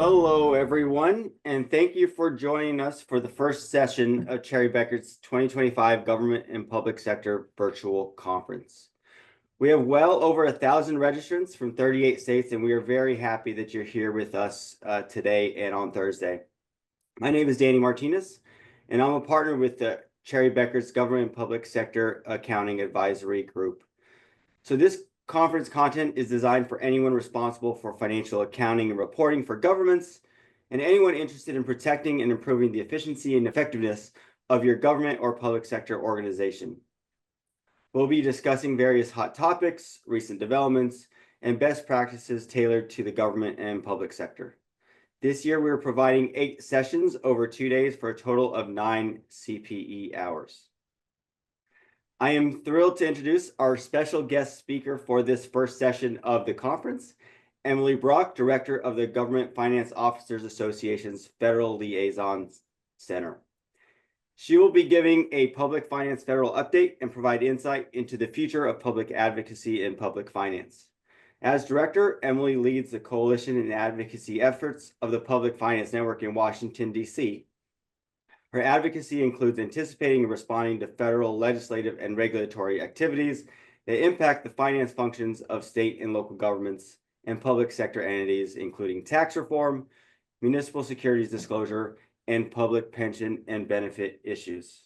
Hello, everyone, and thank you for joining us for the first session of Cherry Bekaert's 2025 Government and Public Sector Virtual Conference. We have well over 1,000 registrants from 38 states, and we are very happy that you're here with us today and on Thursday. My name is Danny Martinez, and I'm a partner with the Cherry Bekaert's Government and Public Sector Accounting Advisory Group. So this conference content is designed for anyone responsible for financial accounting and reporting for governments, and anyone interested in protecting and improving the efficiency and effectiveness of your government or public sector organization. We'll be discussing various hot topics, recent developments, and best practices tailored to the government and public sector. This year, we're providing 8 sessions over 2 days for a total of 9 CPE hours. I am thrilled to introduce our special guest speaker for this first session of the conference, Emily Brock, Director of the Government Finance Officers Association's Federal Liaison Center. She will be giving a public finance federal update and provide insight into the future of public advocacy and public finance. As director, Emily leads the coalition and advocacy efforts of the Public Finance Network in Washington, D.C. Her advocacy includes anticipating and responding to federal legislative and regulatory activities that impact the finance functions of state and local governments and public sector entities, including tax reform, municipal securities disclosure, and public pension and benefit issues.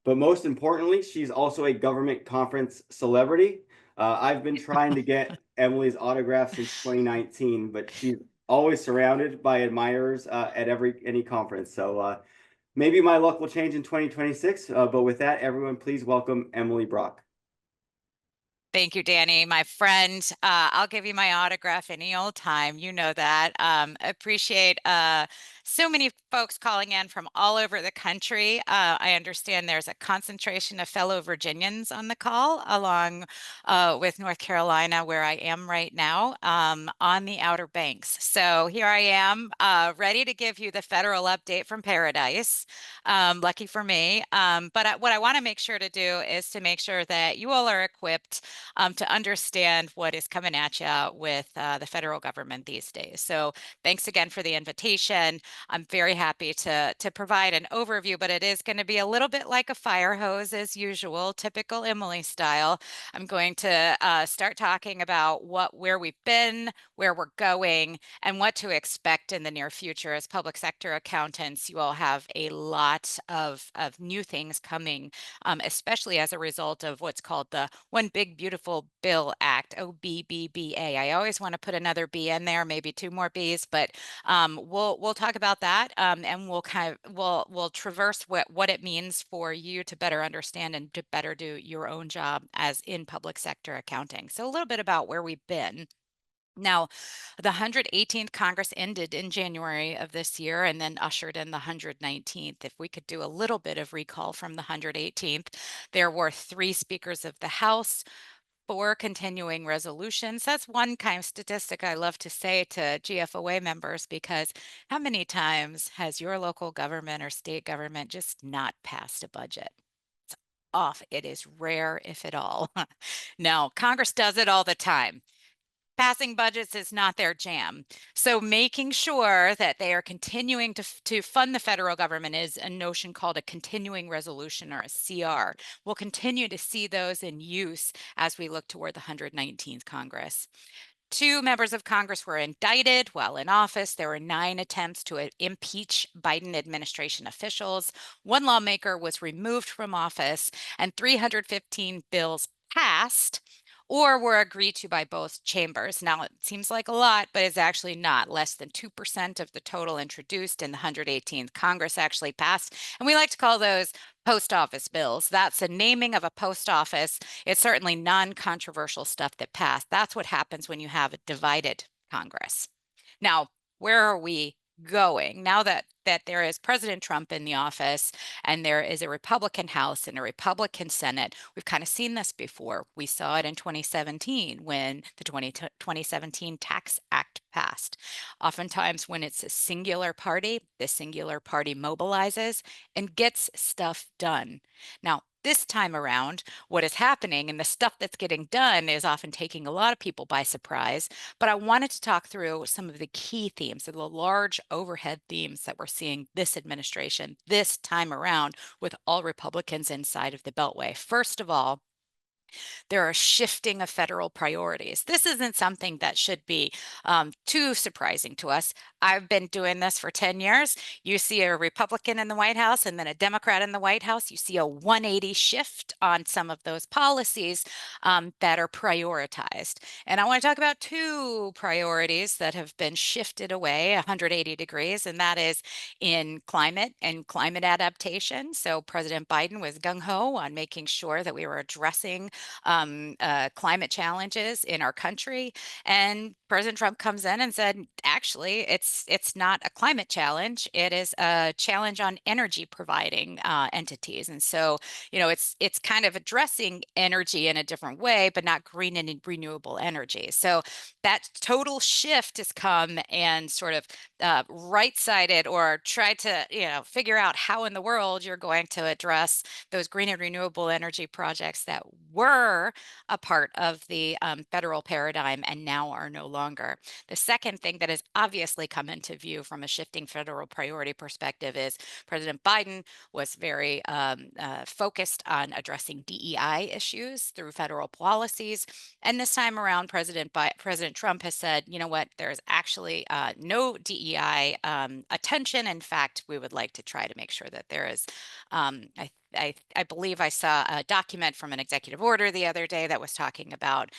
But most importantly, she's also a government conference celebrity. I've been trying to get Emily's autograph since 2019, but she's always surrounded by admirers at any conference. So maybe my luck will change in 2026, but with that, everyone, please welcome Emily Brock. Thank you, Danny, my friend. I'll give you my autograph any old time. You know that. Appreciate so many folks calling in from all over the country. I understand there's a concentration of fellow Virginians on the call, along with North Carolina, where I am right now, on the Outer Banks. So here I am, ready to give you the federal update from paradise. Lucky for me. But what I want to make sure to do is to make sure that you all are equipped to understand what is coming at you with the federal government these days. So thanks again for the invitation. I'm very happy to provide an overview, but it is going to be a little bit like a fire hose as usual, typical Emily style. I'm going to start talking about where we've been, where we're going, and what to expect in the near future. As public sector accountants, you all have a lot of new things coming, especially as a result of what's called the One Big Beautiful Bill Act, OBBBA. I always want to put another B in there, maybe 2 more Bs, but we'll talk about that, and we'll traverse what it means for you to better understand and to better do your own job as in public sector accounting. So a little bit about where we've been. Now, the 118th Congress ended in January of this year and then ushered in the 119th. If we could do a little bit of recall from the 118th, there were 3 speakers of the House, 4 continuing resolutions. That's one kind of statistic I love to say to GFOA members, because how many times has your local government or state government just not passed a budget? It's off. It is rare, if at all. No, Congress does it all the time. Passing budgets is not their jam. So making sure that they are continuing to fund the federal government is a notion called a continuing resolution, or a CR. We'll continue to see those in use as we look toward the 119th Congress. 2 members of Congress were indicted while in office. There were 9 attempts to impeach Biden administration officials. 1 lawmaker was removed from office, and 315 bills passed or were agreed to by both chambers. Now, it seems like a lot, but it's actually not. Less than 2% of the total introduced in the 118th Congress actually passed, and we like to call those post office bills. That's a naming of a post office. It's certainly non-controversial stuff that passed. That's what happens when you have a divided Congress. Now, where are we going now that there is President Trump in the office and there is a Republican House and a Republican Senate? We've kind of seen this before. We saw it in 2017 when the 2017 Tax Act passed. Oftentimes when it's a singular party, the singular party mobilizes and gets stuff done. Now, This time around, what is happening and the stuff that's getting done is often taking a lot of people by surprise. But I wanted to talk through some of the key themes, the large overhead themes that we're seeing this administration this time around with all Republicans inside of the Beltway. First of all, there are shifting of federal priorities. This isn't something that should be too surprising to us. I've been doing this for 10 years. You see a Republican in the White House and then a Democrat in the White House. You see a 180 shift on some of those policies that are prioritized. And I want to talk about two priorities that have been shifted away 180 degrees, and that is in climate and climate adaptation. So President Biden was gung-ho on making sure that we were addressing climate challenges in our country. And President Trump comes in and said, actually, it's not a climate challenge. It is a challenge on energy providing entities. And so, it's kind of addressing energy in a different way, but not green and renewable energy. So that total shift has come and sort of right-sided or tried to, figure out how in the world you're going to address those green and renewable energy projects that were a part of the federal paradigm and now are no longer. The second thing that has obviously come into view from a shifting federal priority perspective is President Biden was very focused on addressing DEI issues through federal policies. And this time around, President Trump has said, you know what, there's actually no DEI attention. In fact, we would like to try to make sure that there is, I believe I saw a document from an executive order the other day that was talking about,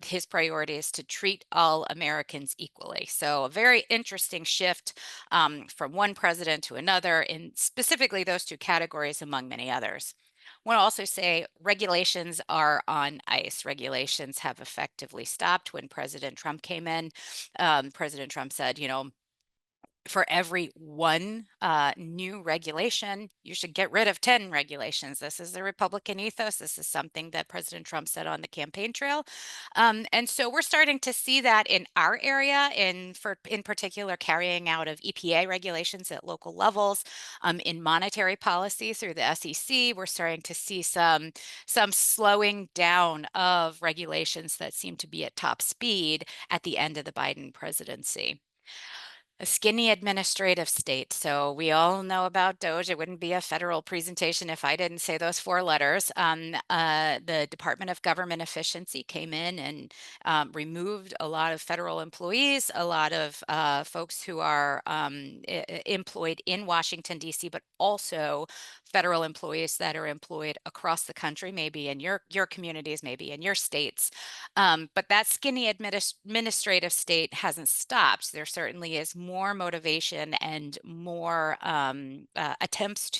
his priority is to treat all Americans equally. So a very interesting shift from one president to another in specifically those two categories, among many others. I want to also say regulations are on ice. Regulations have effectively stopped when President Trump came in. President Trump said, for every one new regulation, you should get rid of 10 regulations. This is the Republican ethos. This is something that President Trump said on the campaign trail. And so we're starting to see that in our area, in particular, carrying out of EPA regulations at local levels, in monetary policy through the SEC. We're starting to see some slowing down of regulations that seem to be at top speed at the end of the Biden presidency. A skinny administrative state. So we all know about DOGE. It wouldn't be a federal presentation if I didn't say those four letters. The Department of Government Efficiency came in and removed a lot of federal employees, a lot of folks who are employed in Washington, D.C., but also federal employees that are employed across the country, maybe in your communities, maybe in your states. But that skinny administrative state hasn't stopped. There certainly is more motivation and more attempts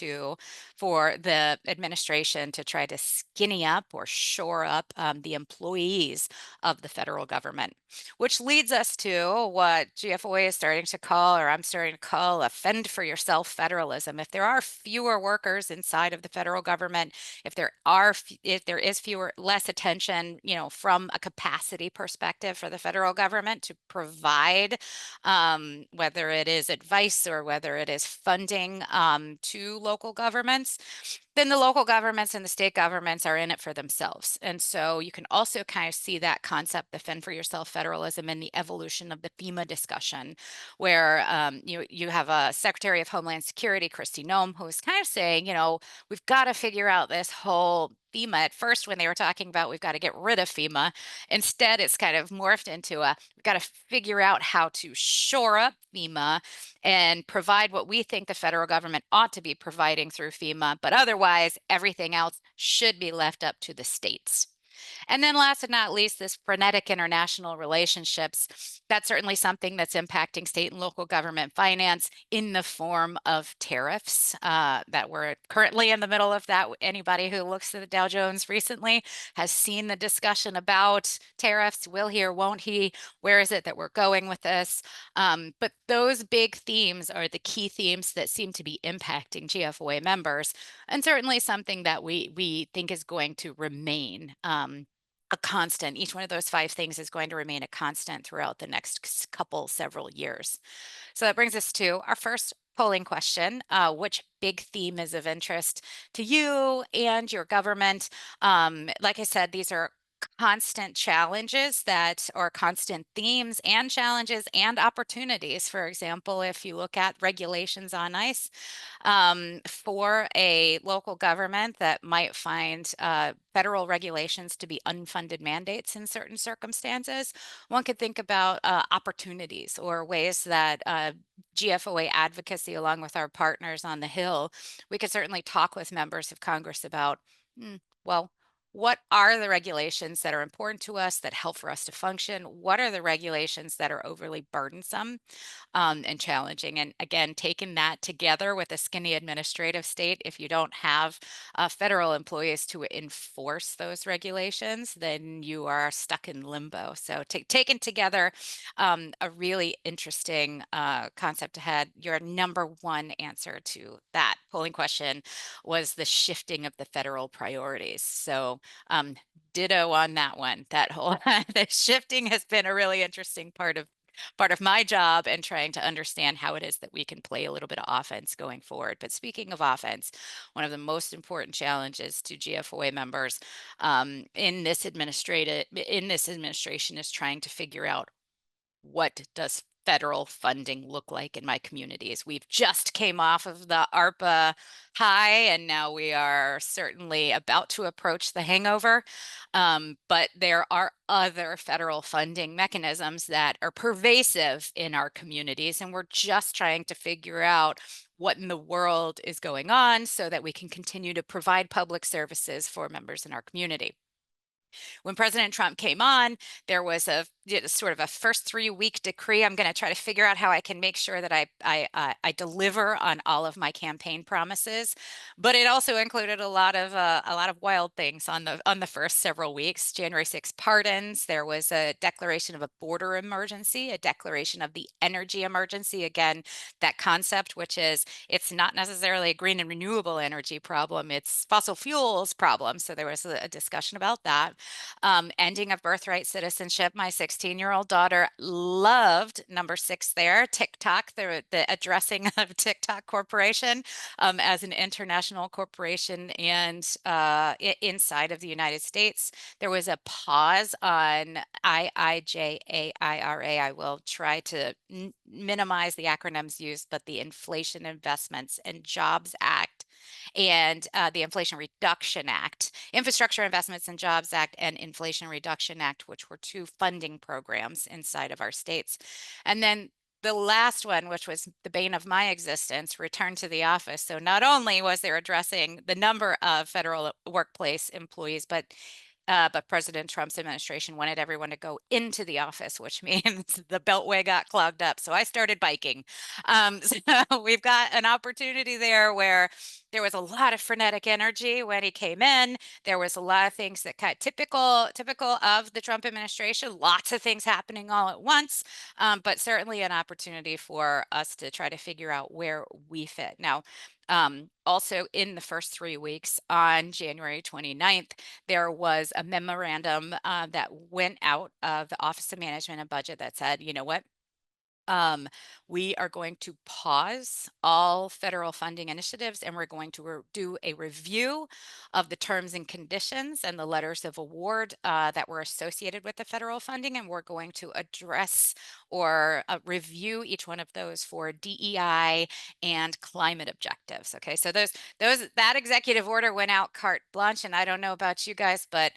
for the administration to try to skinny up or shore up the employees of the federal government, which leads us to what GFOA is starting to call, or I'm starting to call, a fend for yourself federalism. If there are fewer workers inside of the federal government, if there is less attention, from a capacity perspective for the federal government to provide, whether it is advice or whether it is funding to local governments, then the local governments and the state governments are in it for themselves. And so you can also kind of see that concept, the fend for yourself federalism, in the evolution of the FEMA discussion, where you have a Secretary of Homeland Security, Kristi Noem, who's kind of saying, we've got to figure out this whole FEMA. At first, when they were talking about we've got to get rid of FEMA, instead it's kind of morphed into we've got to figure out how to shore up FEMA and provide what we think the federal government ought to be providing through FEMA, but otherwise everything else should be left up to the states. And then last but not least, this frenetic international relationships. That's certainly something that's impacting state and local government finance in the form of tariffs that we're currently in the middle of that. Anybody who looks at the Dow Jones recently has seen the discussion about tariffs. Will he or won't he? Where is it that we're going with this? But those big themes are the key themes that seem to be impacting GFOA members, and certainly something that we think is going to remain a constant. Each one of those 5 things is going to remain a constant throughout the next several years. So that brings us to our first polling question. Which big theme is of interest to you and your government? Like I said, these are constant challenges that or constant themes and challenges and opportunities. For example, if you look at regulations on ice, for a local government that might find federal regulations to be unfunded mandates in certain circumstances, one could think about opportunities or ways that GFOA advocacy, along with our partners on the Hill, we could certainly talk with members of Congress about, well, what are the regulations that are important to us that help for us to function? What are the regulations that are overly burdensome and challenging? And again, taking that together with a skinny administrative state, if you don't have federal employees to enforce those regulations, then you are stuck in limbo. So taken together, a really interesting concept ahead. Your number one answer to that polling question was the shifting of the federal priorities. So ditto on that one. That whole the shifting has been a really interesting part of my job and trying to understand how it is that we can play a little bit of offense going forward. But speaking of offense, one of the most important challenges to GFOA members in this administration is trying to figure out, what does federal funding look like in my communities? We've just came off of the ARPA high, and now we are certainly about to approach the hangover. But there are other federal funding mechanisms that are pervasive in our communities, and we're just trying to figure out what in the world is going on so that we can continue to provide public services for members in our community. When President Trump came on, there was a sort of a first 3-week decree. I'm going to try to figure out how I can make sure that I deliver on all of my campaign promises. But it also included a lot of wild things on the first several weeks. January 6th pardons. There was a declaration of a border emergency, a declaration of the energy emergency. Again, that concept, which is it's not necessarily a green and renewable energy problem; it's fossil fuels problem. So there was a discussion about that. Ending of birthright citizenship. My 16-year-old daughter loved number 6 there, TikTok, the addressing of TikTok Corporation as an international corporation and inside of the United States. There was a pause on IIJA, IRA. I will try to minimize the acronyms used, but the Inflation Investments and Jobs Act and the Inflation Reduction Act, Infrastructure Investments and Jobs Act and Inflation Reduction Act, which were 2 funding programs inside of our states. And then the last one, which was the bane of my existence, return to the office. So not only was there addressing the number of federal workplace employees, but President Trump's administration wanted everyone to go into the office, which means the beltway got clogged up. So I started biking. So we've got an opportunity there where there was a lot of frenetic energy when he came in. There was a lot of things that kind of typical of the Trump administration, lots of things happening all at once, but certainly an opportunity for us to try to figure out where we fit. Now, also in the first 3 weeks on January 29th, there was a memorandum that went out of the Office of Management and Budget that said, you know what? We are going to pause all federal funding initiatives, and we're going to do a review of the terms and conditions and the letters of award that were associated with the federal funding, and we're going to address or review each one of those for DEI and climate objectives. Okay, so that executive order went out carte blanche, and I don't know about you guys, but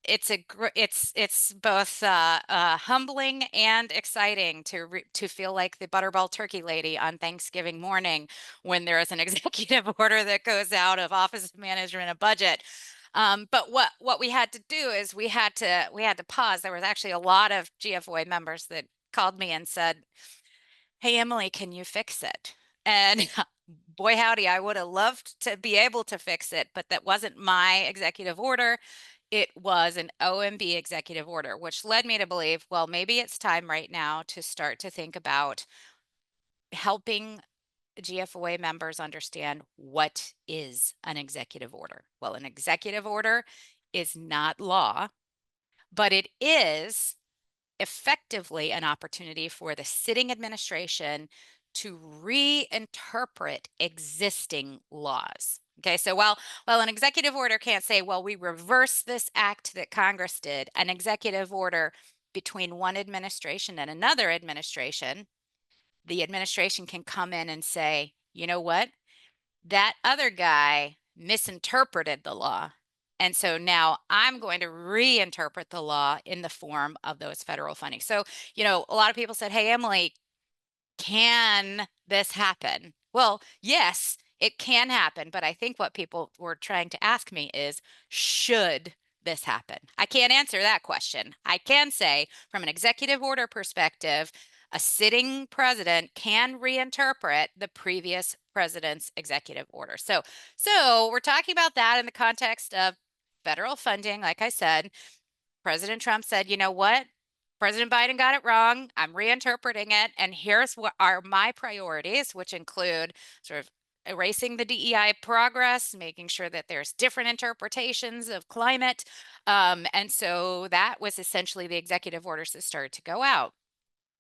it's both humbling and exciting to feel like the Butterball Turkey Lady on Thanksgiving morning when there is an executive order that goes out of Office of Management and Budget. But what we had to do is we had to pause. There was actually a lot of GFOA members that called me and said, "Hey, Emily, can you fix it?" And boy, howdy, I would have loved to be able to fix it, but that wasn't my executive order. It was an OMB executive order, which led me to believe, well, maybe it's time right now to start to think about helping GFOA members understand what is an executive order. Well, an executive order is not law, but it is effectively an opportunity for the sitting administration to reinterpret existing laws. Okay, so while an executive order can't say, well, we reverse this act that Congress did, an executive order between one administration and another administration, the administration can come in and say, you know what, that other guy misinterpreted the law. And so now I'm going to reinterpret the law in the form of those federal funding. So, a lot of people said, hey, Emily, can this happen? Well, yes, it can happen. But I think what people were trying to ask me is, should this happen? I can't answer that question. I can say, from an executive order perspective, a sitting president can reinterpret the previous president's executive order. So we're talking about that in the context of federal funding. Like I said, President Trump said, you know what? President Biden got it wrong. I'm reinterpreting it. And here's what are my priorities, which include sort of erasing the DEI progress, making sure that there's different interpretations of climate. And so that was essentially the executive orders that started to go out.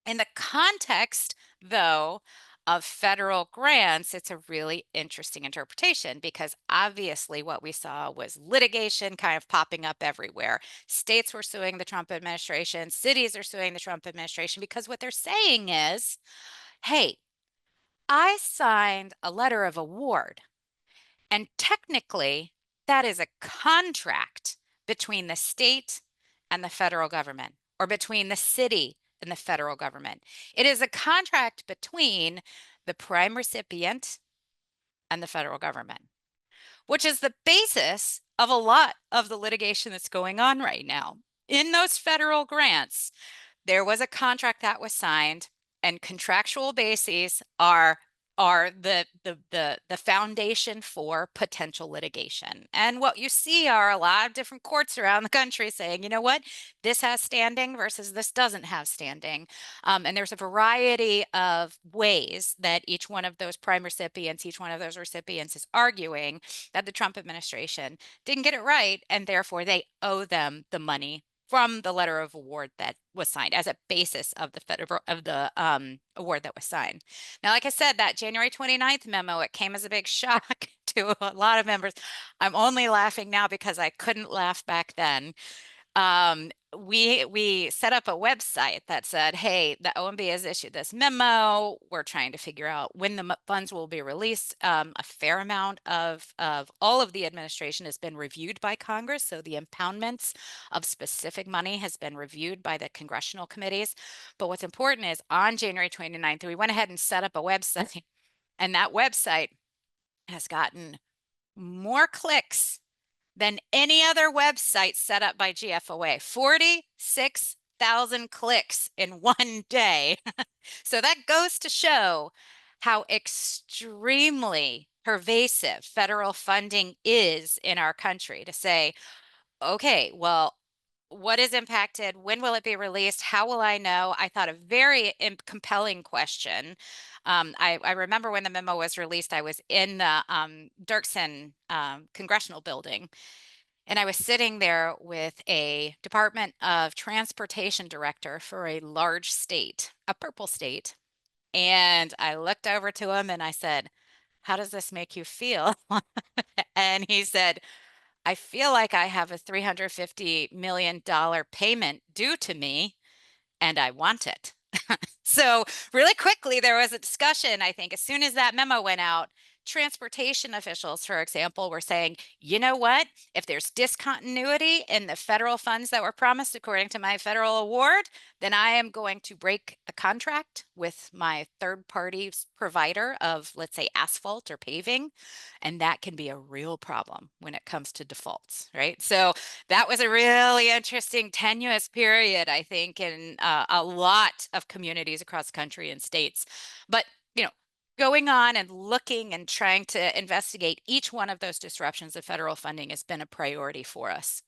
In the context, though, of federal grants, it's a really interesting interpretation because obviously what we saw was litigation kind of popping up everywhere. States were suing the Trump administration, cities are suing the Trump administration because what they're saying is, hey, I signed a letter of award, and technically that is a contract between the state and the federal government, or between the city and the federal government. It is a contract between the prime recipient and the federal government, which is the basis of a lot of the litigation that's going on right now. In those federal grants, there was a contract that was signed, and contractual bases are the foundation for potential litigation. And what you see are a lot of different courts around the country saying, you know what, this has standing versus this doesn't have standing. And there's a variety of ways that each one of those prime recipients, each one of those recipients is arguing that the Trump administration didn't get it right, and therefore they owe them the money from the letter of award that was signed as a basis of the federal award that was signed. Now, like I said, that January 29th memo, it came as a big shock to a lot of members. I'm only laughing now because I couldn't laugh back then. We set up a website that said, hey, the OMB has issued this memo. We're trying to figure out when the funds will be released. A fair amount of all of the administration has been reviewed by Congress. So the impoundments of specific money has been reviewed by the congressional committees. But what's important is on January 29th, we went ahead and set up a website, and that website has gotten more clicks than any other website set up by GFOA. 46,000 clicks in one day. So that goes to show how extremely pervasive federal funding is in our country, to say, okay, well, what is impacted? When will it be released? How will I know? I thought a very compelling question. I remember when the memo was released, I was in the Dirksen congressional building, and I was sitting there with a Department of Transportation director for a large state, a purple state. And I looked over to him and I said, how does this make you feel? And he said, I feel like I have a $350 million payment due to me, and I want it. So really quickly, there was a discussion, I think, as soon as that memo went out. Transportation officials, for example, were saying, you know what, if there's discontinuity in the federal funds that were promised according to my federal award, then I am going to break the contract with my third party provider of, let's say, asphalt or paving. And that can be a real problem when it comes to defaults, right? So that was a really interesting, tenuous period, I think, in a lot of communities across the country and states. But, going on and looking and trying to investigate each one of those disruptions of federal funding has been a priority for us.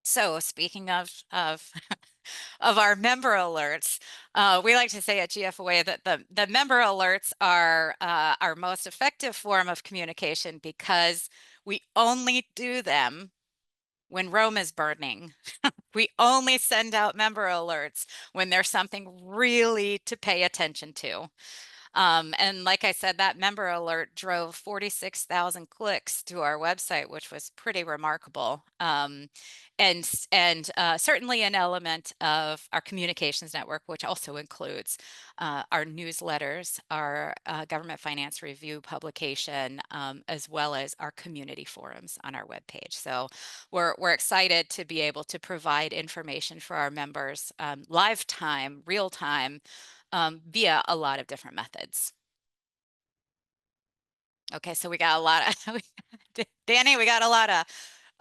So speaking of of our member alerts, we like to say at GFOA that the member alerts are our most effective form of communication because we only do them when Rome is burning. We only send out member alerts when there's something really to pay attention to. And like I said, that member alert drove 46,000 clicks to our website, which was pretty remarkable. And certainly an element of our communications network, which also includes our newsletters, our government finance review publication, as well as our community forums on our webpage. So we're excited to be able to provide information for our members, live time, real time, via a lot of different methods. Okay, so we got a lot of, Danny, we got a lot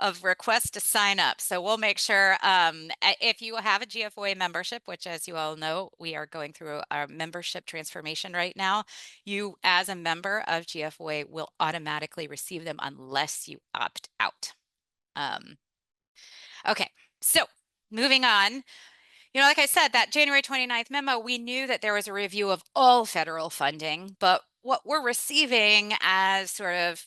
of requests to sign up. So we'll make sure, if you have a GFOA membership, which as you all know, we are going through our membership transformation right now, you as a member of GFOA will automatically receive them unless you opt out. Okay, so moving on. Like I said, that January 29th memo, we knew that there was a review of all federal funding, but what we're receiving as sort of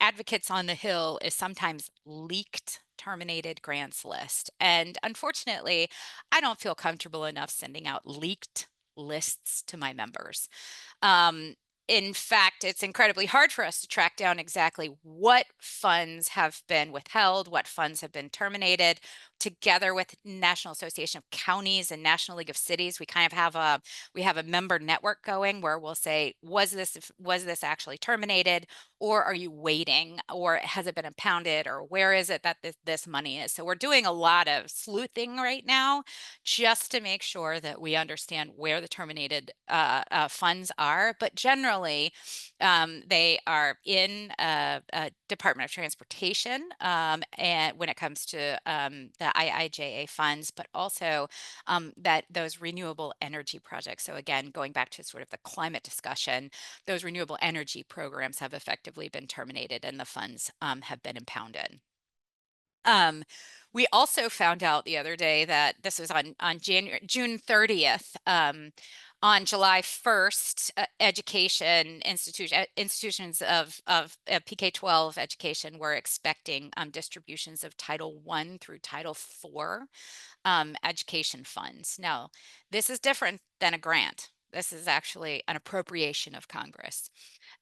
advocates on the Hill is sometimes leaked terminated grants list. And unfortunately, I don't feel comfortable enough sending out leaked lists to my members. In fact, it's incredibly hard for us to track down exactly what funds have been withheld, what funds have been terminated. Together with National Association of Counties and National League of Cities, we kind of have a member network going where we'll say, was this actually terminated, or are you waiting, or has it been impounded, or where is it that this money is? So we're doing a lot of sleuthing right now just to make sure that we understand where the terminated funds are. But generally, they are in Department of Transportation, and when it comes to the IIJA funds, but also that those renewable energy projects. So again, going back to sort of the climate discussion, those renewable energy programs have effectively been terminated and the funds have been impounded. We also found out the other day that this was on June 30th. On July 1st, institutions of PK-12 education were expecting distributions of Title I through Title IV education funds. Now, this is different than a grant. This is actually an appropriation of Congress.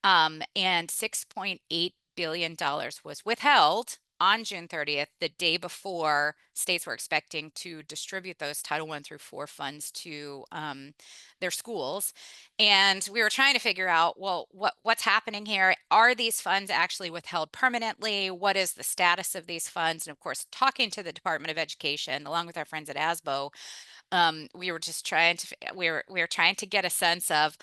And $6.8 billion was withheld on June 30th, the day before states were expecting to distribute those Title I through IV funds to their schools. And we were trying to figure out, well, what's happening here? Are these funds actually withheld permanently? What is the status of these funds? And of course, talking to the Department of Education, along with our friends at ASBO, we were just trying to, we were trying to get a sense of,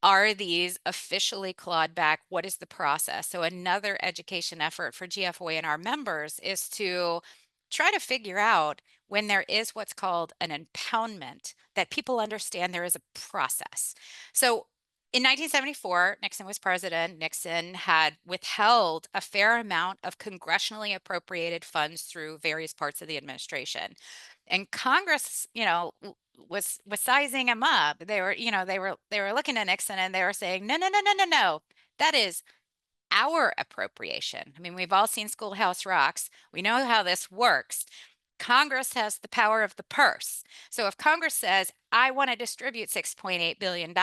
are these officially clawed back? What is the process? So another education effort for GFOA and our members is to try to figure out when there is what's called an impoundment, that people understand there is a process. So in 1974, Nixon was president. Nixon had withheld a fair amount of congressionally appropriated funds through various parts of the administration. And Congress, was sizing him up. They were looking at Nixon and they were saying, no, no, no, no, no, no. That is our appropriation. I mean, we've all seen Schoolhouse Rocks. We know how this works. Congress has the power of the purse. So if Congress says, I want to distribute $6.8 billion,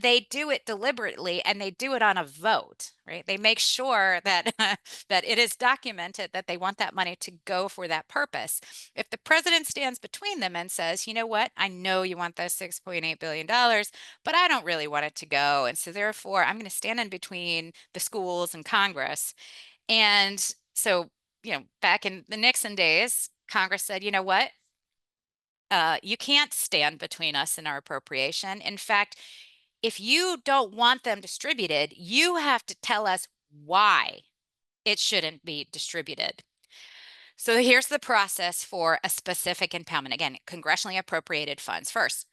they do it deliberately and they do it on a vote, right? They make sure that that it is documented that they want that money to go for that purpose. If the president stands between them and says, you know what, I know you want those $6.8 billion, but I don't really want it to go. And so therefore, I'm going to stand in between the schools and Congress. And so, back in the Nixon days, Congress said, you know what? You can't stand between us and our appropriation. In fact, if you don't want them distributed, you have to tell us why it shouldn't be distributed. So here's the process for a specific impoundment. Again, congressionally appropriated funds. First,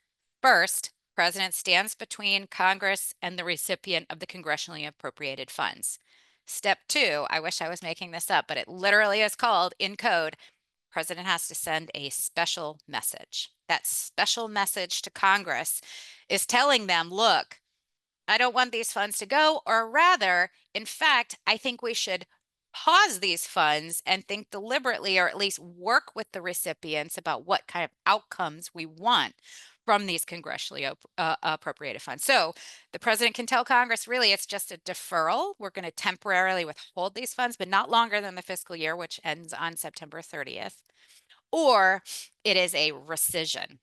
president stands between Congress and the recipient of the congressionally appropriated funds. Step 2, I wish I was making this up, but it literally is called in code, president has to send a special message. That special message to Congress is telling them, look, I don't want these funds to go, or rather, in fact, I think we should pause these funds and think deliberately, or at least work with the recipients about what kind of outcomes we want from these congressionally appropriated funds. So the president can tell Congress, really, it's just a deferral. We're going to temporarily withhold these funds, but not longer than the fiscal year, which ends on September 30th. Or it is a rescission.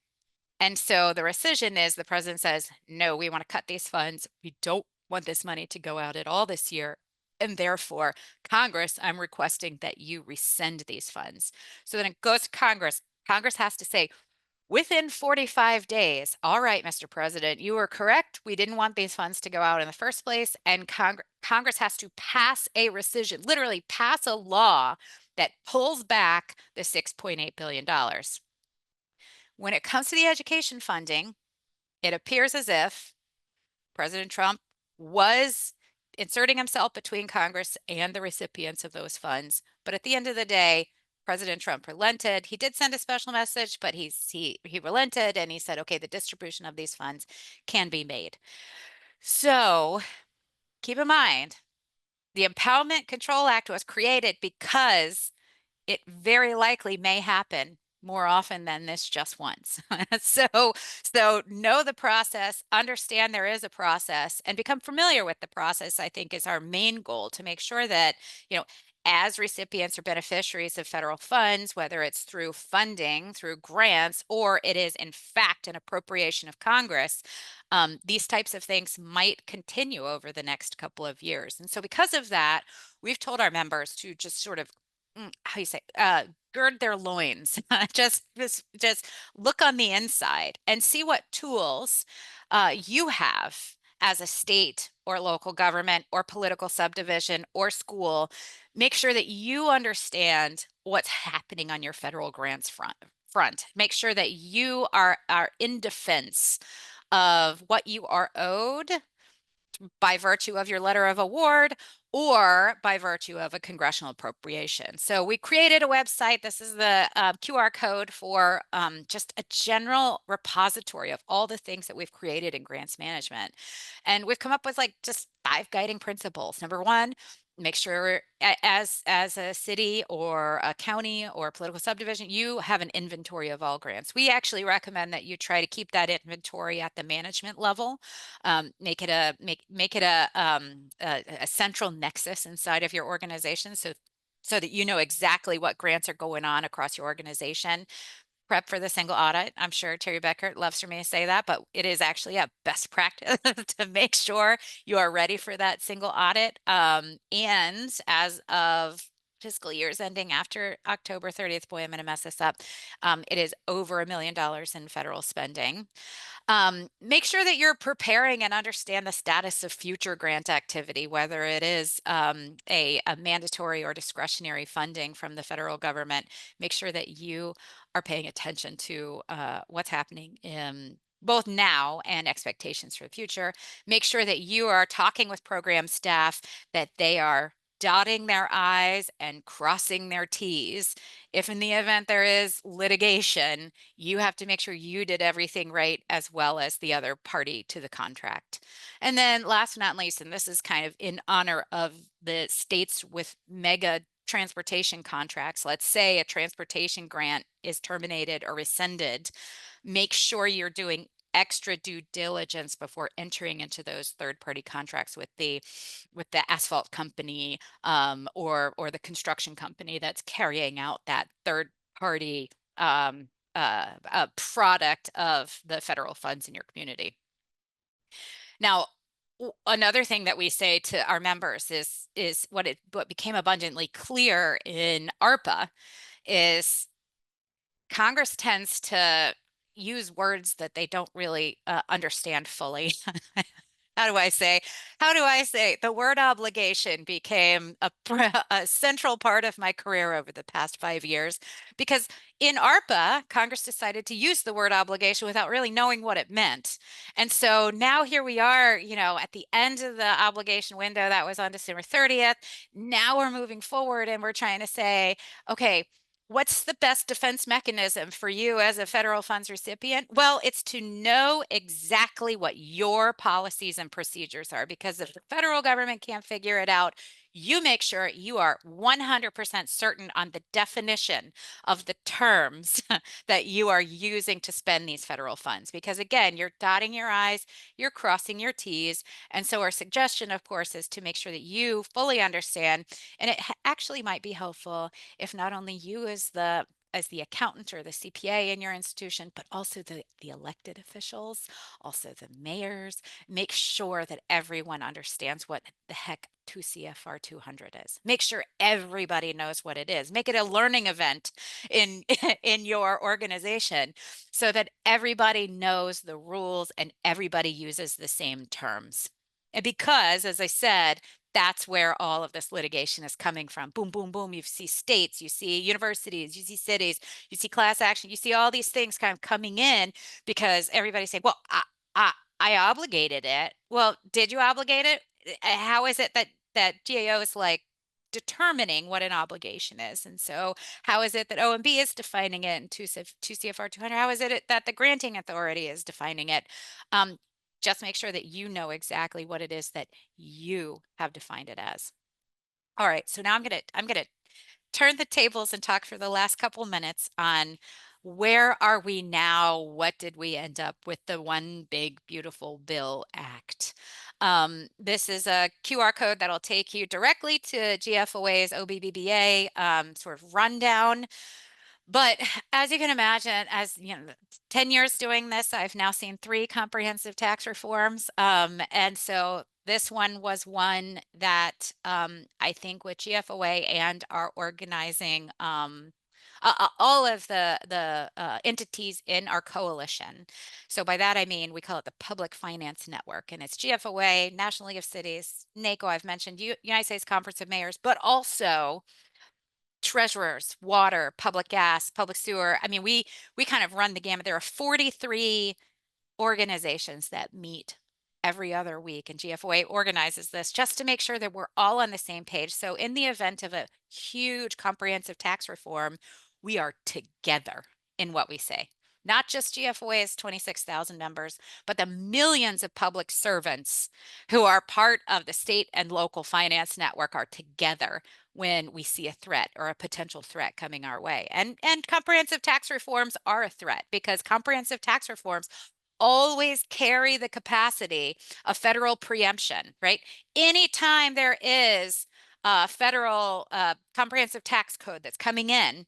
And so the rescission is the president says, no, we want to cut these funds. We don't want this money to go out at all this year. And therefore, Congress, I'm requesting that you rescind these funds. So then it goes to Congress. Congress has to say, within 45 days, all right, Mr. President, you were correct. We didn't want these funds to go out in the first place. And Congress has to pass a rescission, literally pass a law that pulls back the $6.8 billion. When it comes to the education funding, it appears as if President Trump was inserting himself between Congress and the recipients of those funds. But at the end of the day, President Trump relented. He did send a special message, but he relented and he said, okay, the distribution of these funds can be made. So keep in mind, the Impoundment Control Act was created because it very likely may happen more often than this just once. So know the process, understand there is a process, and become familiar with the process, I think, is our main goal, to make sure that, as recipients or beneficiaries of federal funds, whether it's through funding, through grants, or it is in fact an appropriation of Congress, these types of things might continue over the next couple of years. And so because of that, we've told our members to just sort of how you say, gird their loins. just look on the inside and see what tools you have as a state or local government or political subdivision or school. Make sure that you understand what's happening on your federal grants front. Make sure that you are in defense of what you are owed by virtue of your letter of award or by virtue of a congressional appropriation. So we created a website. This is the QR code for just a general repository of all the things that we've created in grants management. And we've come up with just 5 guiding principles. Number 1, make sure as a city or a county or a political subdivision, you have an inventory of all grants. We actually recommend that you try to keep that inventory at the management level. Make it a central nexus inside of your organization, so that you know exactly what grants are going on across your organization. Prep for the single audit. I'm sure Cherry Bekaert loves for me to say that, but it is actually a best practice to make sure you are ready for that single audit. And as of fiscal years ending after October 30th, boy, I'm going to mess this up. It is over $1 million in federal spending. Make sure that you're preparing and understand the status of future grant activity, whether it is a mandatory or discretionary funding from the federal government. Make sure that you are paying attention to what's happening in both now and expectations for the future. Make sure that you are talking with program staff, that they are dotting their I's and crossing their T's. If in the event there is litigation, you have to make sure you did everything right, as well as the other party to the contract. And then last but not least, and this is kind of in honor of the states with mega transportation contracts, let's say a transportation grant is terminated or rescinded, make sure you're doing extra due diligence before entering into those third-party contracts with the asphalt company or the construction company that's carrying out that third-party product of the federal funds in your community. Now, another thing that we say to our members is what became abundantly clear in ARPA is Congress tends to use words that they don't really understand fully. How do I say the word obligation became a central part of my career over the past 5 years, because in ARPA, Congress decided to use the word obligation without really knowing what it meant. And so now here we are, at the end of the obligation window that was on December 30th. Now we're moving forward and we're trying to say, okay, what's the best defense mechanism for you as a federal funds recipient? Well, it's to know exactly what your policies and procedures are, because if the federal government can't figure it out, You make sure you are 100% certain on the definition of the terms that you are using to spend these federal funds. Because again, you're dotting your I's, you're crossing your T's. And so our suggestion, of course, is to make sure that you fully understand. And it actually might be helpful if not only you as the accountant or the CPA in your institution, but also the elected officials, also the mayors, make sure that everyone understands what the heck 2 CFR 200 is. Make sure everybody knows what it is. Make it a learning event in in your organization so that everybody knows the rules and everybody uses the same terms. And because, as I said, that's where all of this litigation is coming from. Boom, boom, boom. You see states, you see universities, you see cities, you see class action, you see all these things kind of coming in because everybody's saying, well, I obligated it. Well, did you obligate it? How is it that GAO is like determining what an obligation is? And so how is it that OMB is defining it in 2 CFR 200? How is it that the granting authority is defining it? Just make sure that you know exactly what it is that you have defined it as. All right, so now I'm gonna turn the tables and talk for the last couple minutes on where are we now? What did we end up with the One Big Beautiful Bill Act? This is a QR code that'll take you directly to GFOA's OBBBA sort of rundown. But as you can imagine, as you know, 10 years doing this, I've now seen 3 comprehensive tax reforms. And so this one was one that I think with GFOA and our organizing all of the entities in our coalition. So by that I mean we call it the Public Finance Network, and it's GFOA, National League of Cities, NACO. I've mentioned United States Conference of Mayors, but also treasurers, water, public gas, public sewer. I mean, we kind of run the gamut. There are 43 organizations that meet every other week, and GFOA organizes this just to make sure that we're all on the same page. So in the event of a huge comprehensive tax reform, we are together in what we say. Not just GFOA's 26,000 members, but the millions of public servants who are part of the state and local finance network are together when we see a threat or a potential threat coming our way. And comprehensive tax reforms are a threat because comprehensive tax reforms always carry the capacity of federal preemption, right? Anytime there is a federal comprehensive tax code that's coming in,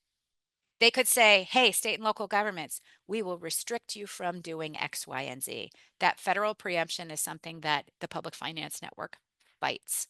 they could say, hey, state and local governments, we will restrict you from doing X, Y, and Z. That federal preemption is something that the Public Finance Network fights.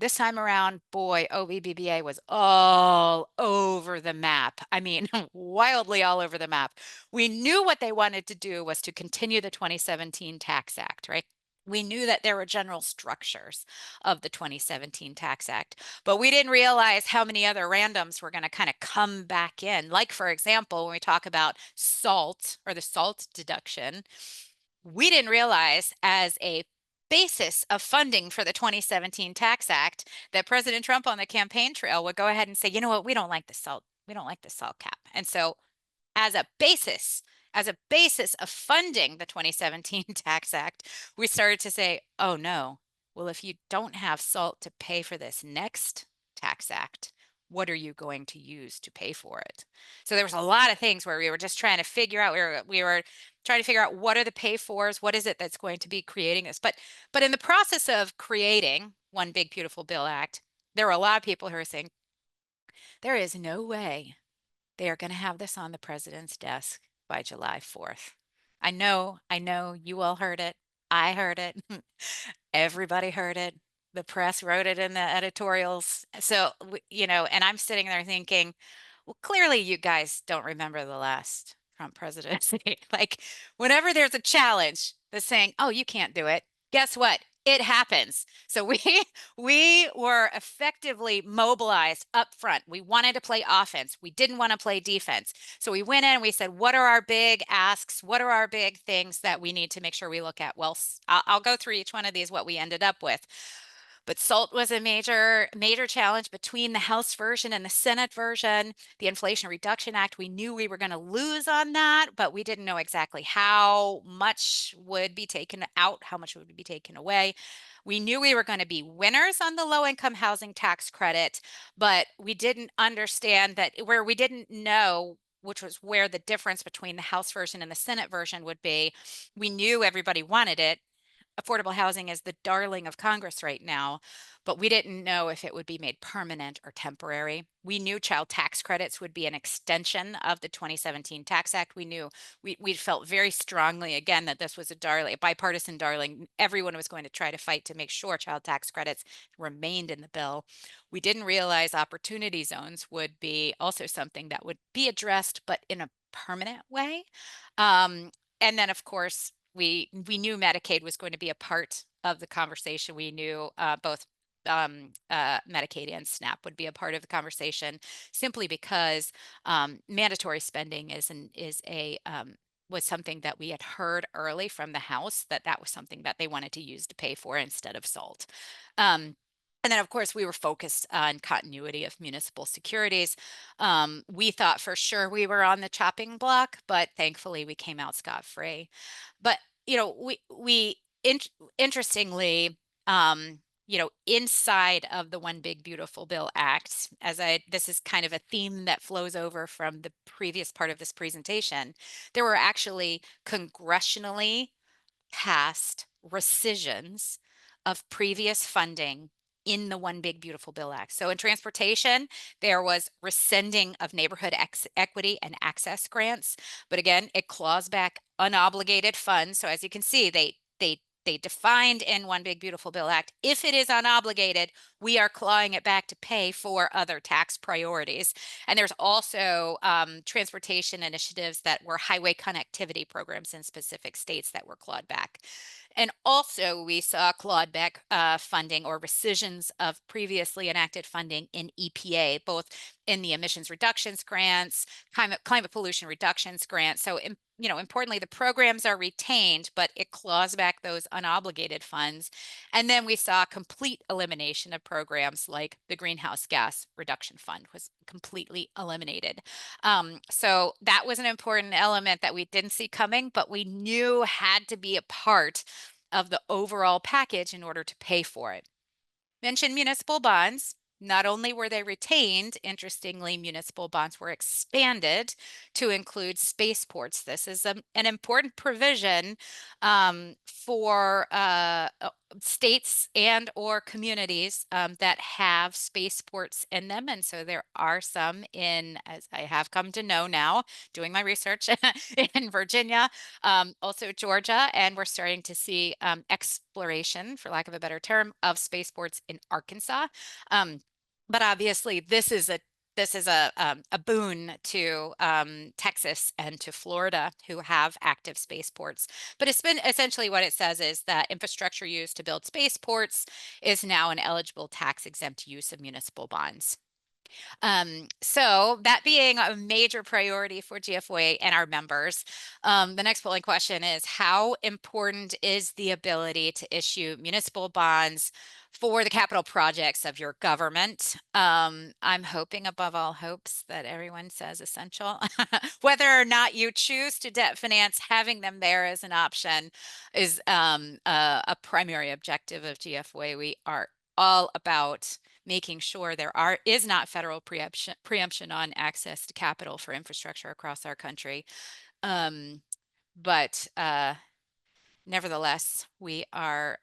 This time around, boy, OBBBA was all over the map. I mean, wildly all over the map. We knew what they wanted to do was to continue the 2017 Tax Act, right? We knew that there were general structures of the 2017 Tax Act, but we didn't realize how many other randoms were going to kind of come back in. Like, for example, when we talk about SALT or the SALT deduction, we didn't realize as a basis of funding for the 2017 Tax Act that President Trump on the campaign trail would go ahead and say, you know what, we don't like the salt cap. And so as a basis of funding the 2017 Tax Act, we started to say, oh no, well, if you don't have SALT to pay for this next Tax Act, what are you going to use to pay for it? So there was a lot of things where we were just trying to figure out, we were trying to figure out what are the pay fors, what is it that's going to be creating this? But in the process of creating One Big Beautiful Bill Act, there were a lot of people who are saying, there is no way they are going to have this on the president's desk by July 4th. I know you all heard it. I heard it. Everybody heard it. The press wrote it in the editorials. So, you know, and I'm sitting there thinking, well, clearly you guys don't remember the last Trump presidency. Like, whenever there's a challenge that's saying, oh, you can't do it, guess what? It happens. So we were effectively mobilized up front. We wanted to play offense. We didn't want to play defense. So we went in and we said, what are our big asks? What are our big things that we need to make sure we look at? Well, I'll go through each one of these, what we ended up with. But SALT was a major challenge between the House version and the Senate version. The Inflation Reduction Act, we knew we were going to lose on that, but we didn't know exactly how much would be taken out, how much would be taken away. We knew we were going to be winners on the low-income housing tax credit, but we didn't understand that where we didn't know, which was where the difference between the House version and the Senate version would be. We knew everybody wanted it. Affordable housing is the darling of Congress right now, but we didn't know if it would be made permanent or temporary. We knew child tax credits would be an extension of the 2017 Tax Act. We knew we felt very strongly again that this was a bipartisan darling. Everyone was going to try to fight to make sure child tax credits remained in the bill. We didn't realize opportunity zones would be also something that would be addressed, but in a permanent way. And then, of course, we knew Medicaid was going to be a part of the conversation. We knew both Medicaid and SNAP would be a part of the conversation, simply because mandatory spending was something that we had heard early from the House that was something that they wanted to use to pay for instead of SALT. And then, of course, we were focused on continuity of municipal securities. We thought for sure we were on the chopping block, but thankfully we came out scot-free. But interestingly, inside of the One Big Beautiful Bill Act, this is kind of a theme that flows over from the previous part of this presentation, there were actually congressionally passed rescissions of previous funding in the One Big Beautiful Bill Act. So in transportation, there was rescinding of neighborhood equity and access grants. But again, it claws back unobligated funds. So as you can see, they defined in One Big Beautiful Bill Act, if it is unobligated, we are clawing it back to pay for other tax priorities. And there's also transportation initiatives that were highway connectivity programs in specific states that were clawed back. And also we saw clawed back funding or rescissions of previously enacted funding in EPA, both in the emissions reductions grants, climate pollution reductions grants. So, importantly, the programs are retained, but it claws back those unobligated funds. And then we saw complete elimination of programs like the Greenhouse Gas Reduction Fund was completely eliminated. So that was an important element that we didn't see coming, but we knew had to be a part of the overall package in order to pay for it. Mention municipal bonds. Not only were they retained, interestingly, municipal bonds were expanded to include spaceports. This is an important provision for states and or communities that have spaceports in them. And so there are some as I have come to know now, doing my research in Virginia, also Georgia, and we're starting to see exploration, for lack of a better term, of spaceports in Arkansas. But obviously, this is a boon to Texas and to Florida, who have active spaceports. But it's been essentially what it says is that infrastructure used to build spaceports is now an eligible tax-exempt use of municipal bonds. So that being a major priority for GFOA and our members, the next polling question is, how important is the ability to issue municipal bonds for the capital projects of your government? I'm hoping above all hopes that everyone says essential. Whether or not you choose to debt finance, having them there as an option is a primary objective of GFOA. We are all about making sure there is not federal preemption on access to capital for infrastructure across our country. But nevertheless, we are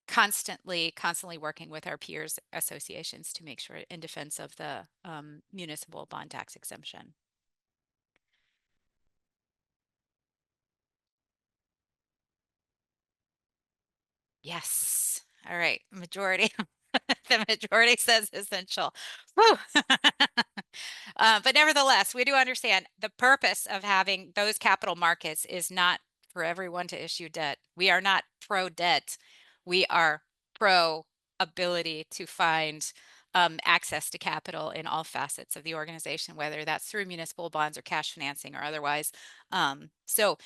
constantly working with our peers associations to make sure in defense of the municipal bond tax exemption. Yes. All right. Majority. The majority says essential. But nevertheless, we do understand the purpose of having those capital markets is not for everyone to issue debt. We are not pro debt. We are pro ability to find access to capital in all facets of the organization, whether that's through municipal bonds or cash financing or otherwise. So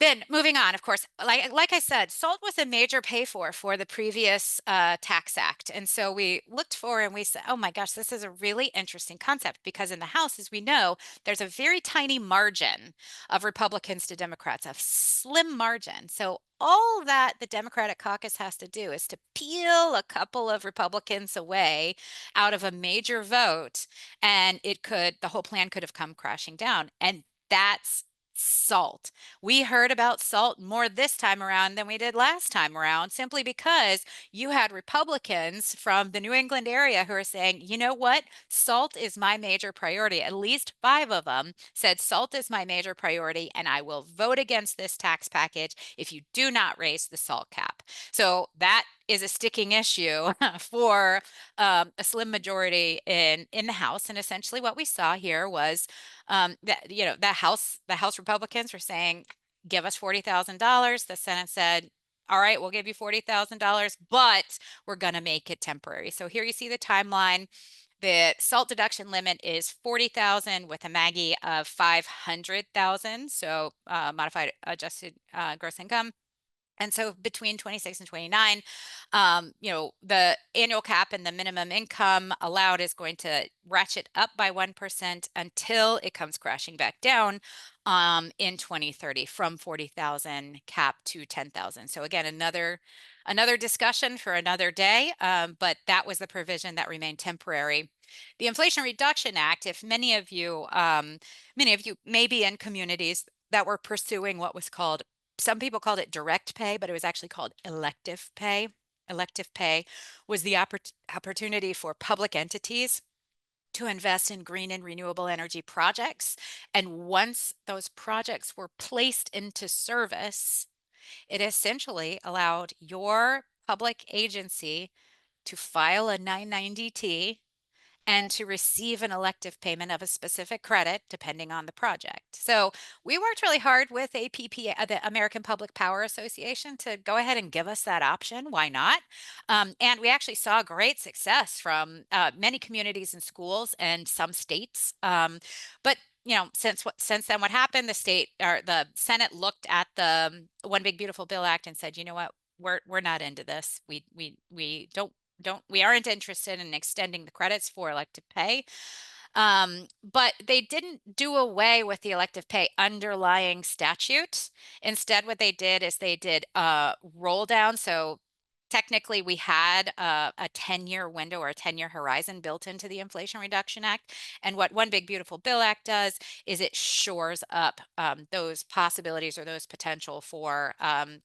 Then moving on, of course, like I said, salt was a major pay for the previous tax act. And so we looked for and we said, oh my gosh, this is a really interesting concept because in the House, as we know, there's a very tiny margin of Republicans to Democrats, a slim margin. So all that the Democratic caucus has to do is to peel a couple of Republicans away out of a major vote, and the whole plan could have come crashing down. And that's salt. We heard about salt more this time around than we did last time around, simply because you had Republicans from the New England area who are saying, you know what? Salt is my major priority. At least 5 of them said salt is my major priority, and I will vote against this tax package if you do not raise the salt cap. So that is a sticking issue for a slim majority in the House. And essentially what we saw here was that the House Republicans were saying, give us $40,000. The Senate said, all right, we'll give you $40,000, but we're going to make it temporary. So here you see the timeline. The salt deduction limit is 40,000 with a MAGI of 500,000. So modified adjusted gross income. And so between 26 and 29, the annual cap and the minimum income allowed is going to ratchet up by 1% until it comes crashing back down in 2030 from 40,000 cap to 10,000. So again, another discussion for another day, but that was the provision that remained temporary. The Inflation Reduction Act, if many of you may be in communities that were pursuing what was called, some people called it direct pay, but it was actually called elective pay. Elective pay was the opportunity for public entities to invest in green and renewable energy projects. And once those projects were placed into service, it essentially allowed your public agency to file a 990T and to receive an elective payment of a specific credit depending on the project. So we worked really hard with APP, the American Public Power Association, to go ahead and give us that option. Why not? And we actually saw great success from many communities and schools and some states. But since then, what happened? The Senate looked at the One Big Beautiful Bill Act and said, you know what? We're not into this. We aren't interested in extending the credits for elective pay. But they didn't do away with the elective pay underlying statute. Instead, what they did is they did roll down. So technically we had a 10-year window or a 10-year horizon built into the Inflation Reduction Act. And what One Big Beautiful Bill Act does is it shores up those possibilities or those potential for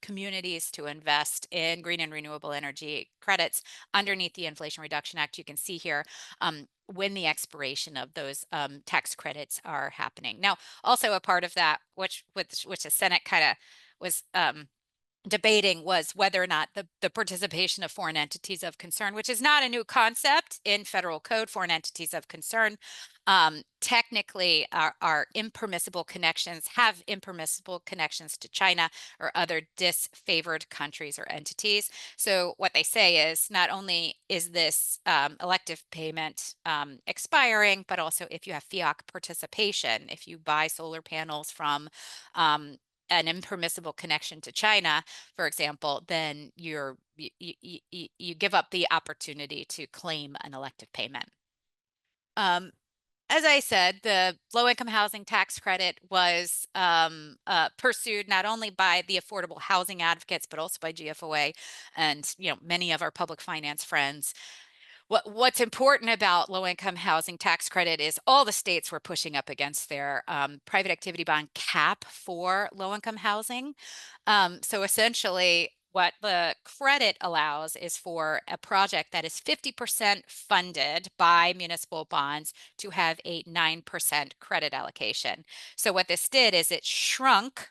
communities to invest in green and renewable energy credits underneath the Inflation Reduction Act. You can see here when the expiration of those tax credits are happening. Now, also a part of that, which the Senate kind of was debating, was whether or not the participation of foreign entities of concern, which is not a new concept in federal code. Foreign entities of concern technically are impermissible connections, have impermissible connections to China or other disfavored countries or entities. So what they say is not only is this elective payment expiring, but also if you have FIOC participation, if you buy solar panels from an impermissible connection to China, for example, then you give up the opportunity to claim an elective payment. As I said, the low-income housing tax credit was pursued not only by the affordable housing advocates, but also by GFOA and many of our public finance friends. What's important about low-income housing tax credit is all the states were pushing up against their private activity bond cap for low-income housing. So essentially, what the credit allows is for a project that is 50% funded by municipal bonds to have a 9% credit allocation. So what this did is it shrunk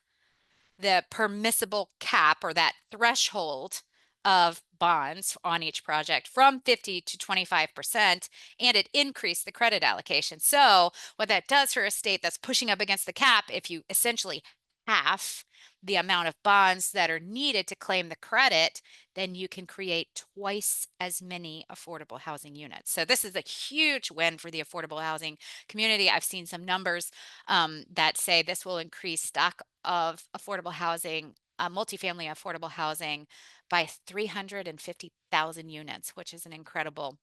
the permissible cap, or that threshold of bonds on each project, from 50 to 25%, and it increased the credit allocation. So what that does for a state that's pushing up against the cap, if you essentially half the amount of bonds that are needed to claim the credit, then you can create twice as many affordable housing units. So this is a huge win for the affordable housing community. I've seen some numbers that say this will increase stock of affordable housing, multifamily affordable housing, by 350,000 units, which is an incredible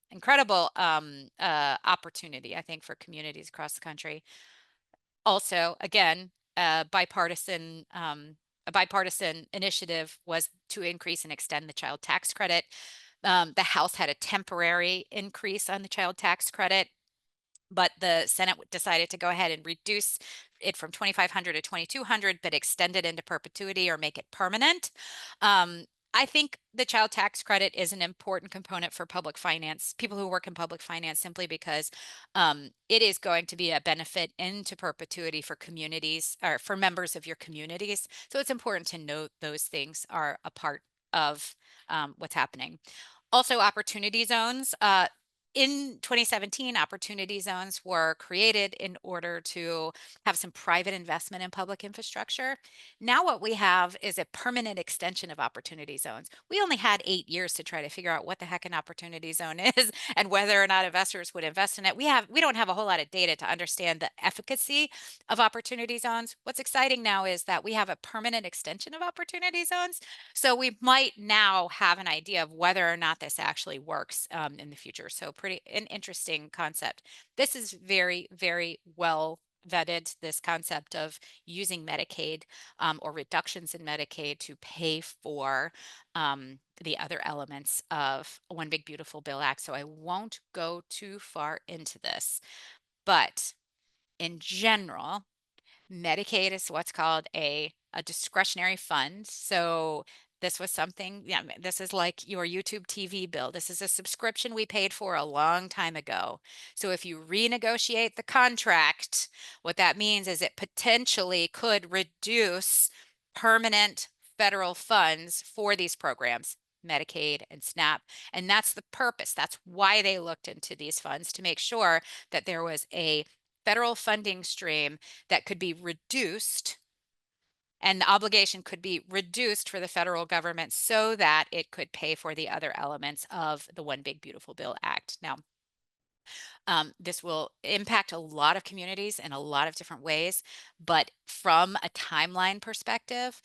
opportunity, I think, for communities across the country. Also, again, a bipartisan initiative was to increase and extend the child tax credit. The House had a temporary increase on the child tax credit, but the Senate decided to go ahead and reduce it from 2,500 to 2,200, but extend it into perpetuity or make it permanent. I think the child tax credit is an important component for public finance, people who work in public finance, simply because it is going to be a benefit into perpetuity for communities or for members of your communities. So it's important to note those things are a part of what's happening. Also, opportunity zones. In 2017, opportunity zones were created in order to have some private investment in public infrastructure. Now what we have is a permanent extension of opportunity zones. We only had 8 years to try to figure out what the heck an opportunity zone is and whether or not investors would invest in it. We don't have a whole lot of data to understand the efficacy of opportunity zones. What's exciting now is that we have a permanent extension of opportunity zones. So we might now have an idea of whether or not this actually works in the future. So pretty an interesting concept. This is very, very well vetted, this concept of using Medicaid or reductions in Medicaid to pay for the other elements of One Big Beautiful Bill Act. So I won't go too far into this, but in general, Medicaid is what's called a discretionary fund. So this was something, yeah, this is like your YouTube TV bill. This is a subscription we paid for a long time ago. So if you renegotiate the contract, what that means is it potentially could reduce permanent federal funds for these programs, Medicaid and SNAP. And that's the purpose. That's why they looked into these funds, to make sure that there was a federal funding stream that could be reduced, and the obligation could be reduced for the federal government so that it could pay for the other elements of the One Big Beautiful Bill Act. Now, this will impact a lot of communities in a lot of different ways, but from a timeline perspective,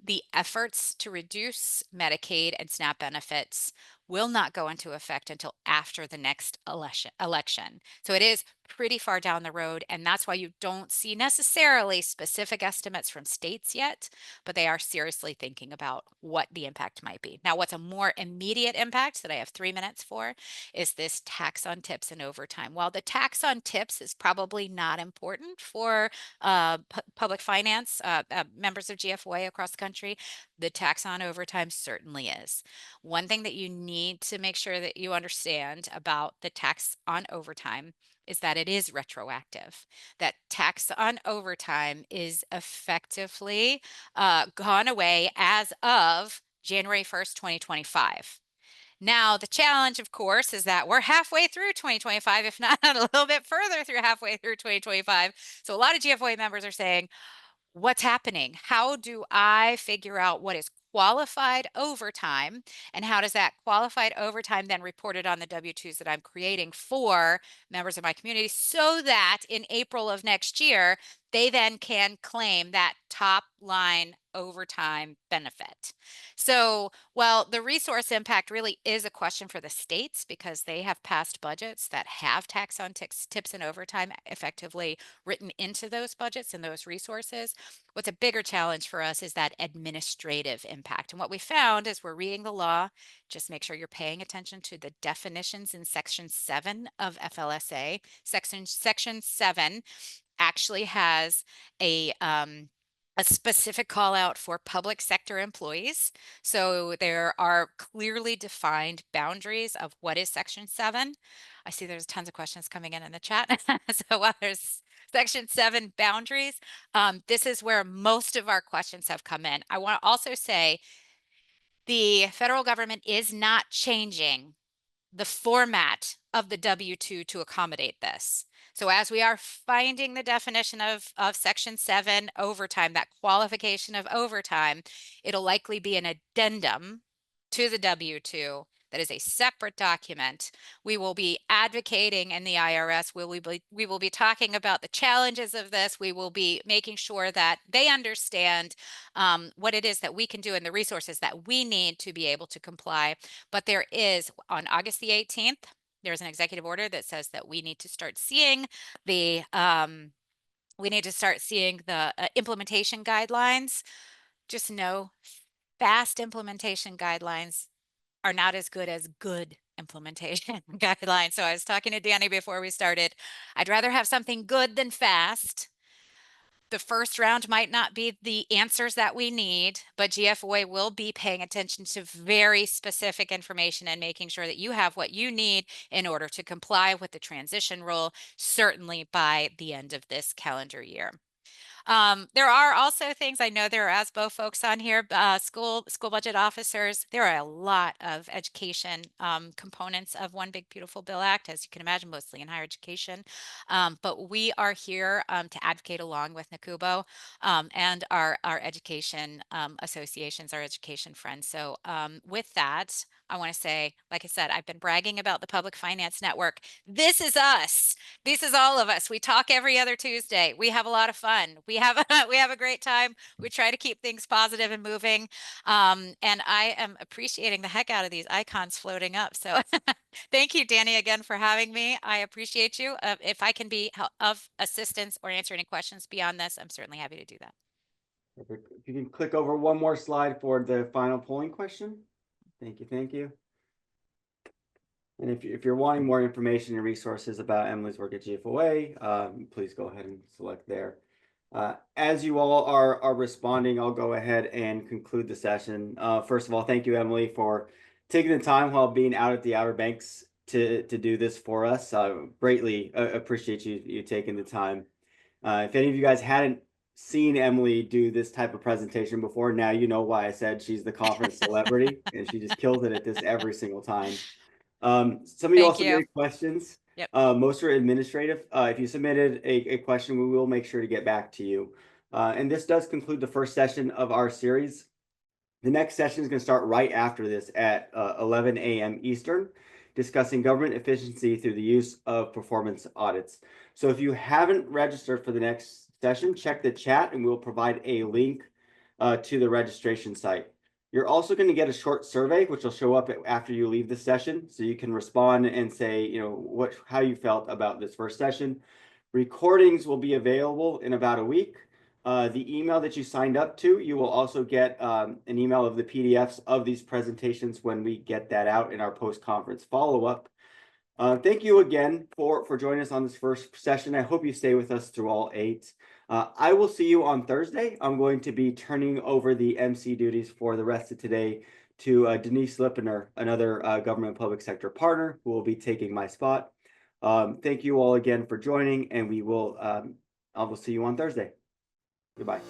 the efforts to reduce Medicaid and SNAP benefits will not go into effect until after the next election. So it is pretty far down the road, and that's why you don't see necessarily specific estimates from states yet, but they are seriously thinking about what the impact might be. Now, what's a more immediate impact that I have 3 minutes for is this tax on tips and overtime. While the tax on tips is probably not important for public finance, members of GFOA across the country, the tax on overtime certainly is. One thing that you need to make sure that you understand about the tax on overtime is that it is retroactive. That tax on overtime is effectively gone away as of January 1st, 2025. Now, the challenge, of course, is that we're halfway through 2025, if not a little bit further through halfway through 2025. So a lot of GFOA members are saying, what's happening? How do I figure out what is qualified overtime, and how does that qualified overtime then reported on the W-2s that I'm creating for members of my community, so that in April of next year, they then can claim that top line overtime benefit. So, well, the resource impact really is a question for the states, because they have passed budgets that have tax on tips and overtime effectively written into those budgets and those resources. What's a bigger challenge for us is that administrative impact. And what we found is, we're reading the law, just make sure you're paying attention to the definitions in Section 7 of FLSA. Section 7 actually has a specific call out for public sector employees. So there are clearly defined boundaries of what is Section 7. I see there's tons of questions coming in the chat. So while there's Section 7 boundaries, this is where most of our questions have come in. I want to also say the federal government is not changing the format of the W-2 to accommodate this. So as we are finding the definition of Section 7 overtime, that qualification of overtime, it'll likely be an addendum to the W-2 that is a separate document. We will be advocating in the IRS. We will be talking about the challenges of this. We will be making sure that they understand what it is that we can do and the resources that we need to be able to comply. But there is, on August the 18th, there's an executive order that says that we need to start seeing the implementation guidelines. Just know fast implementation guidelines are not as good as good implementation guidelines. So I was talking to Danny before we started. I'd rather have something good than fast. The first round might not be the answers that we need, but GFOA will be paying attention to very specific information and making sure that you have what you need in order to comply with the transition rule, certainly by the end of this calendar year. There are also things, I know there are ASBO folks on here, school budget officers. There are a lot of education components of One Big Beautiful Bill Act, as you can imagine, mostly in higher education. But we are here to advocate along with NACUBO and our education associations, our education friends. So with that, I want to say, like I said, I've been bragging about the Public Finance Network. This is us. This is all of us. We talk every other Tuesday. We have a lot of fun. We have a great time. We try to keep things positive and moving. And I am appreciating the heck out of these icons floating up. So thank you, Danny, again for having me. I appreciate you. If I can be of assistance or answer any questions beyond this, I'm certainly happy to do that. Perfect. If you can click over one more slide for the final polling question. Thank you. Thank you. And if you're wanting more information and resources about Emily's work at GFOA, please go ahead and select there. As you all are responding, I'll go ahead and conclude the session. First of all, thank you, Emily, for taking the time while being out at the Outer Banks to do this for us. Greatly appreciate you taking the time. If any of you guys hadn't seen Emily do this type of presentation before, now you know why I said she's the conference celebrity, and she just kills it at this every single time. Some of you all submitted questions. Yep. Most are administrative. If you submitted a question, we will make sure to get back to you. And this does conclude the first session of our series. The next session is going to start right after this at 11 a.m. Eastern, discussing government efficiency through the use of performance audits. So if you haven't registered for the next session, check the chat and we'll provide a link to the registration site. You're also going to get a short survey, which will show up after you leave the session. So you can respond and say, you know, how you felt about this first session. Recordings will be available in about a week. The email that you signed up to, you will also get an email of the PDFs of these presentations when we get that out in our post-conference follow-up. Thank you again for joining us on this first session. I hope you stay with us through all 8. I will see you on Thursday. I'm going to be turning over the MC duties for the rest of today to Denise Lippener, another government public sector partner who will be taking my spot. Thank you all again for joining, and I will see you on Thursday. Goodbye.